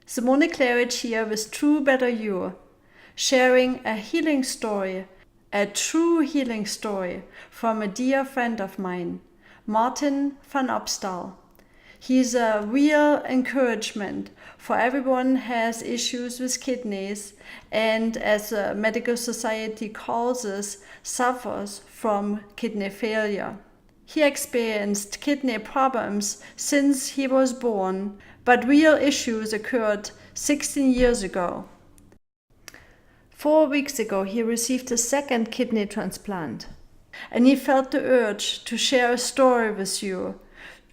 Simone Claridge here with True Better You, sharing a healing story, a true healing story from a dear friend of mine, Maarten van Opstal. He's a real encouragement for everyone who has issues with kidneys and, as a medical society calls us, suffers from kidney failure. He experienced kidney problems since he was born, but real issues occurred 16 years ago. 4 weeks ago, he received his second kidney transplant, and he felt the urge to share a story with you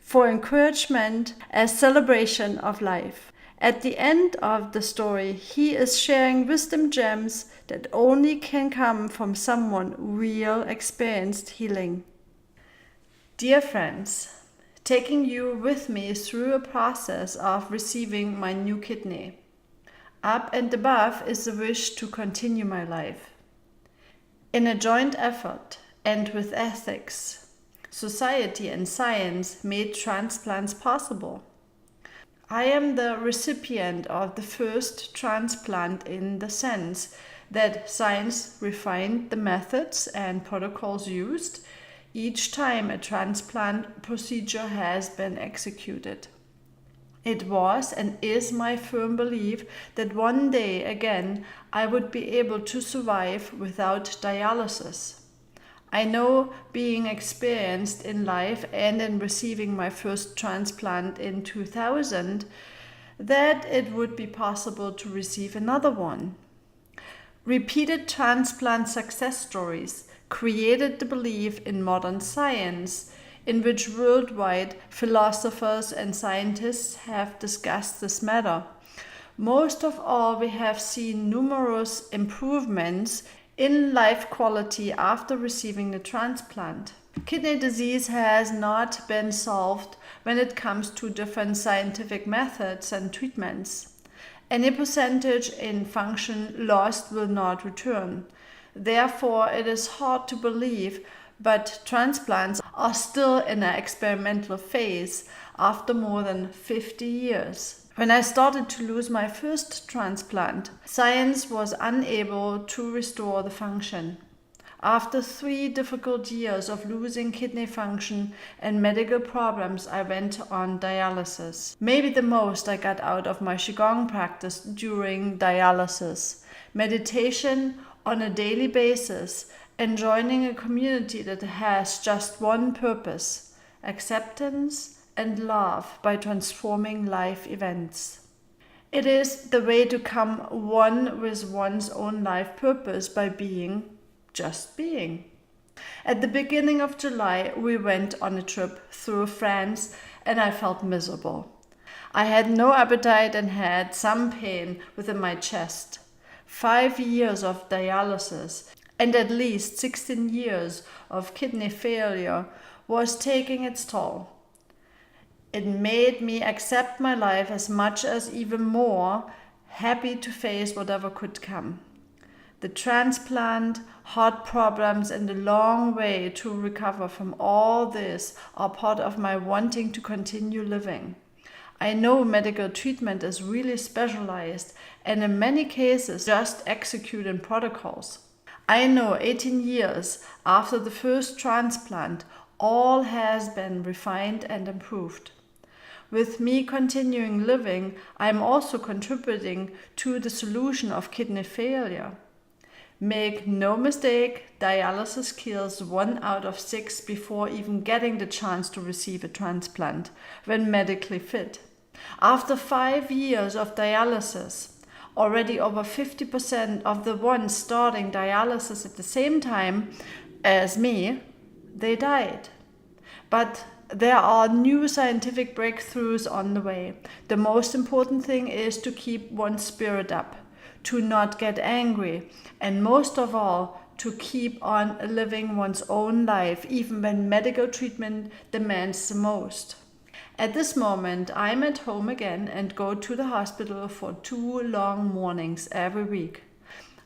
for encouragement as celebration of life. At the end of the story, he is sharing wisdom gems that only can come from someone real experienced healing. Dear friends, taking you with me through a process of receiving my new kidney. Up and above is the wish to continue my life. In a joint effort and with ethics, society and science made transplants possible. I am the recipient of the first transplant in the sense that science refined the methods and protocols used each time a transplant procedure has been executed. It was and is my firm belief that one day again I would be able to survive without dialysis. I know, being experienced in life and in receiving my first transplant in 2000, that it would be possible to receive another one. Repeated transplant success stories created the belief in modern science, in which worldwide philosophers and scientists have discussed this matter. Most of all, we have seen numerous improvements in life quality after receiving the transplant. Kidney disease has not been solved when it comes to different scientific methods and treatments. Any percentage in function lost will not return. Therefore, it is hard to believe, but transplants are still in an experimental phase after more than 50 years. When I started to lose my first transplant, science was unable to restore the function. After 3 difficult years of losing kidney function and medical problems, I went on dialysis. Maybe the most I got out of my Qigong practice during dialysis. Meditation on a daily basis and joining a community that has just one purpose: acceptance and love by transforming life events. It is the way to come one with one's own life purpose by being, just being. At the beginning of July, we went on a trip through France and I felt miserable. I had no appetite and had some pain within my chest. 5 years of dialysis and at least 16 years of kidney failure was taking its toll. It made me accept my life as much as even more, happy to face whatever could come. The transplant, heart problems, and the long way to recover from all this are part of my wanting to continue living. I know medical treatment is really specialized and in many cases just executing protocols. I know 18 years after the first transplant, all has been refined and improved. With me continuing living, I am also contributing to the solution of kidney failure. Make no mistake, dialysis kills 1 out of 6 before even getting the chance to receive a transplant when medically fit. After 5 years of dialysis, already over 50% of the ones starting dialysis at the same time as me, they died. But there are new scientific breakthroughs on the way. The most important thing is to keep one's spirit up, to not get angry, and most of all, to keep on living one's own life, even when medical treatment demands the most. At this moment, I'm at home again and go to the hospital for 2 long mornings every week.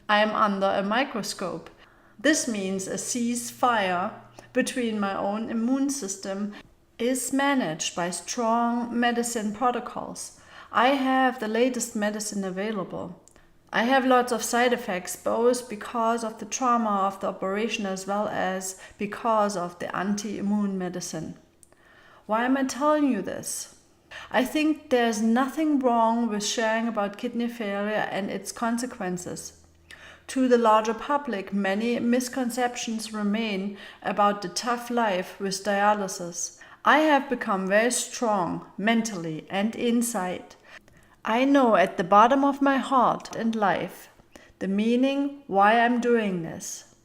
I am under a microscope. This means a ceasefire between my own immune system is managed by strong medicine protocols. I have the latest medicine available. I have lots of side effects, both because of the trauma of the operation as well as because of the anti-immune medicine. Why am I telling you this? I think there's nothing wrong with sharing about kidney failure and its consequences. To the larger public, many misconceptions remain about the tough life with dialysis. I have become very strong mentally and inside. I know at the bottom of my heart and life the meaning why I'm doing this.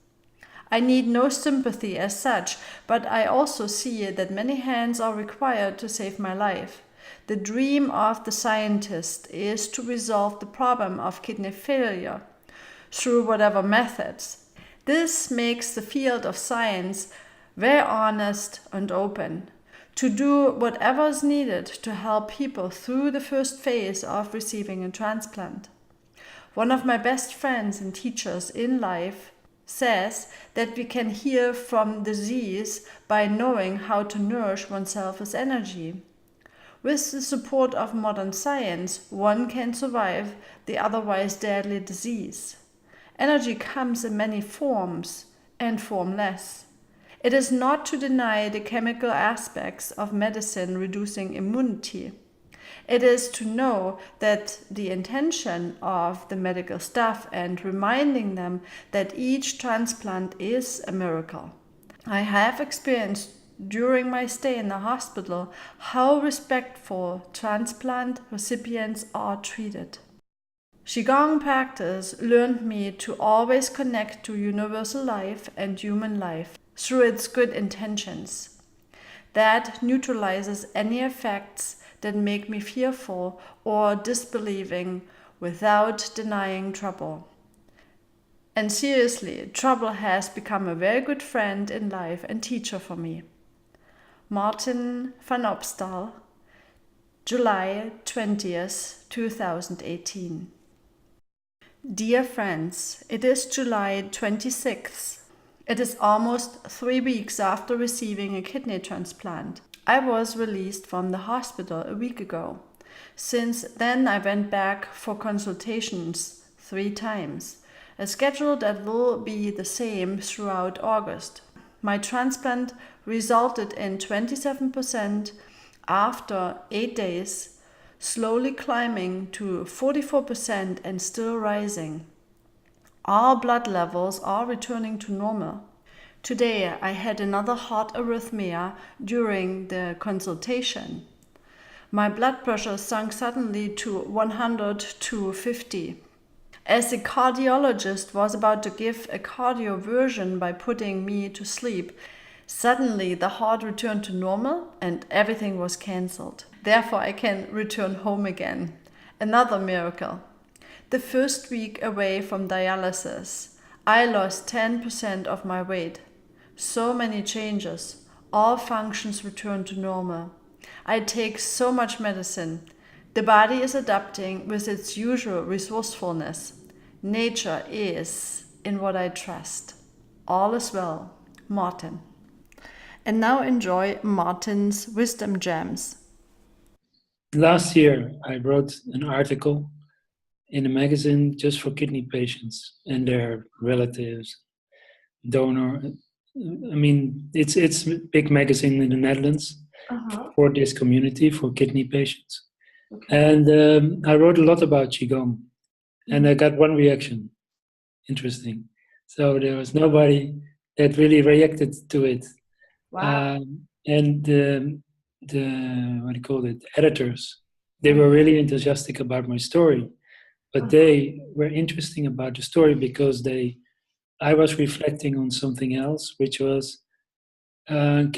I need no sympathy as such, but I also see that many hands are required to save my life. The dream of the scientist is to resolve the problem of kidney failure through whatever methods. This makes the field of science very honest and open, to do whatever is needed to help people through the first phase of receiving a transplant. One of my best friends and teachers in life says that we can heal from disease by knowing how to nourish oneself with energy. With the support of modern science, one can survive the otherwise deadly disease. Energy comes in many forms and formless. It is not to deny the chemical aspects of medicine reducing immunity. It is to know that the intention of the medical staff and reminding them that each transplant is a miracle. I have experienced during my stay in the hospital how respectful transplant recipients are treated. Qigong practice learned me to always connect to universal life and human life through its good intentions. That neutralizes any effects that make me fearful or disbelieving without denying trouble. And seriously, trouble has become a very good friend in life and teacher for me. Maarten van Opstal, July 20th, 2018. Dear friends, it is July 26th. It is almost 3 weeks after receiving a kidney transplant. I was released from the hospital a week ago. Since then, I went back for consultations 3 times, a schedule that will be the same throughout August. My transplant resulted in 27% after 8 days, slowly climbing to 44% and still rising. All blood levels are returning to normal. Today I had another heart arrhythmia during the consultation. My blood pressure sunk suddenly to 100/50. As the cardiologist was about to give a cardioversion by putting me to sleep, suddenly the heart returned to normal and everything was cancelled. Therefore I can return home again. Another miracle. The first week away from dialysis, I lost 10% of my weight. So many changes. All functions returned to normal. I take so much medicine. The body is adapting with its usual resourcefulness. Nature is in what I trust. All is well. Maarten. And now enjoy Maarten's wisdom gems. Last year, I wrote an article in a magazine just for kidney patients and their relatives, donor. I mean, it's a big magazine in the Netherlands for this community for kidney patients. Okay. And I wrote a lot about Qigong, and I got one reaction. Interesting. So there was nobody that really reacted to it. Wow. And the what do you call it, editors, they were really enthusiastic about my story, but they were interesting about the story because I was reflecting on something else, which was, are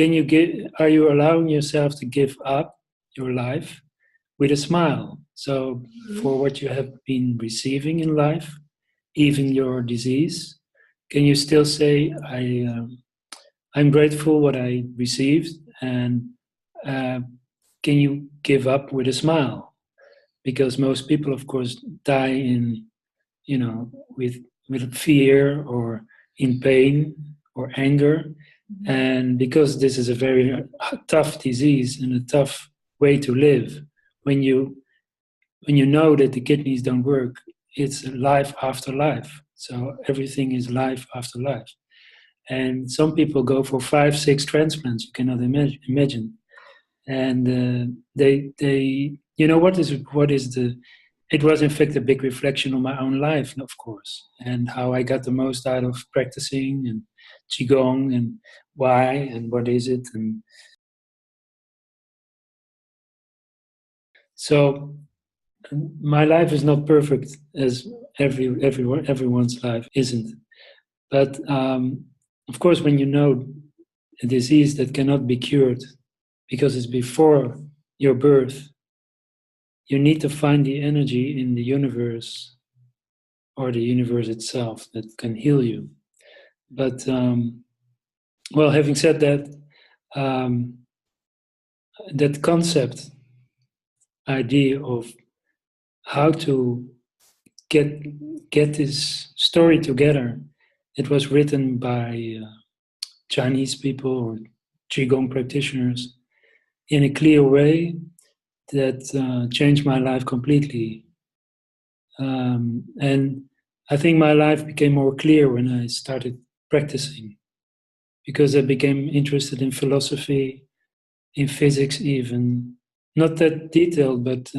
you allowing yourself to give up your life with a smile? So for what you have been receiving in life, even your disease, can you still say, I'm grateful what I received, and can you give up with a smile? Because most people, of course, die with fear or in pain or anger, and because this is a very tough disease and a tough way to live, when you when you know that the kidneys don't work, it's life after life. So everything is life after life. And some people go for 5, 6 transplants. You cannot imagine. And they, what is the? It was in fact a big reflection on my own life, of course, and how I got the most out of practicing and qigong and why and what is it. And so my life is not perfect, as everyone's life isn't. But of course, when you know a disease that cannot be cured because it's before your birth, you need to find the energy in the universe or the universe itself that can heal you. But well, having said that, that concept idea of how to get this story together, it was written by Chinese people or qigong practitioners in a clear way that changed my life completely. And I think my life became more clear when I started practicing, because I became interested in philosophy, in physics even. Not that detailed, but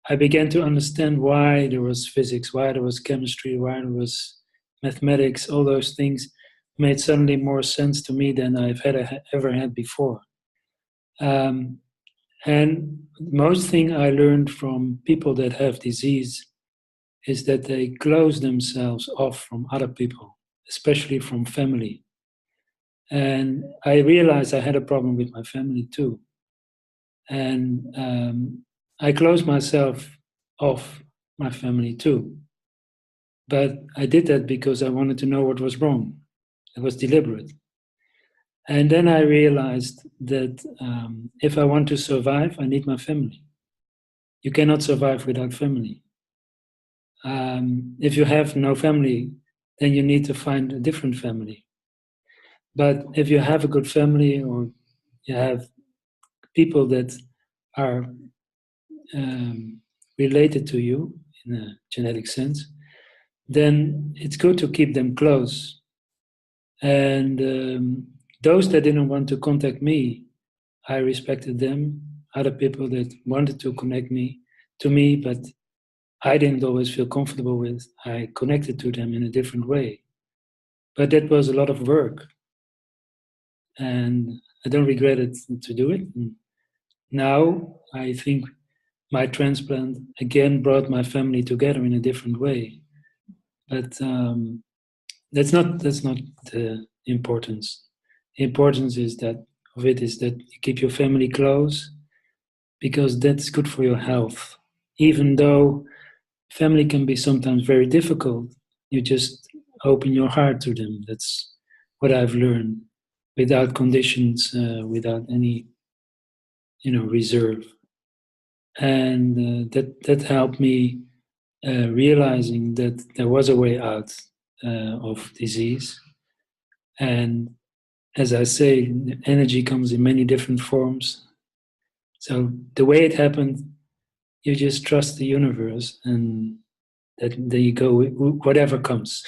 I began to understand why there was physics, why there was chemistry, why there was mathematics. All those things made suddenly more sense to me than I've ever had before. And most thing I learned from people that have disease is that they close themselves off from other people, especially from family. And I realized I had a problem with my family too. And I closed myself off my family too. But I did that because I wanted to know what was wrong. It was deliberate. And then I realized that if I want to survive, I need my family. You cannot survive without family. If you have no family, then you need to find a different family. But if you have a good family, or you have people that are related to you in a genetic sense, then it's good to keep them close. And those that didn't want to contact me, I respected them. Other people that wanted to connect me to me, but I didn't always feel comfortable with, I connected to them in a different way. But that was a lot of work, and I don't regret it to do it. And now I think my transplant again brought my family together in a different way. But that's not the importance. The importance is that you keep your family close, because that's good for your health. Even though family can be sometimes very difficult, you just open your heart to them. That's what I've learned, without conditions, without any reserve. And that helped me realizing that there was a way out of disease. And as I say, energy comes in many different forms. So the way it happened, you just trust the universe, and that there you go, whatever comes.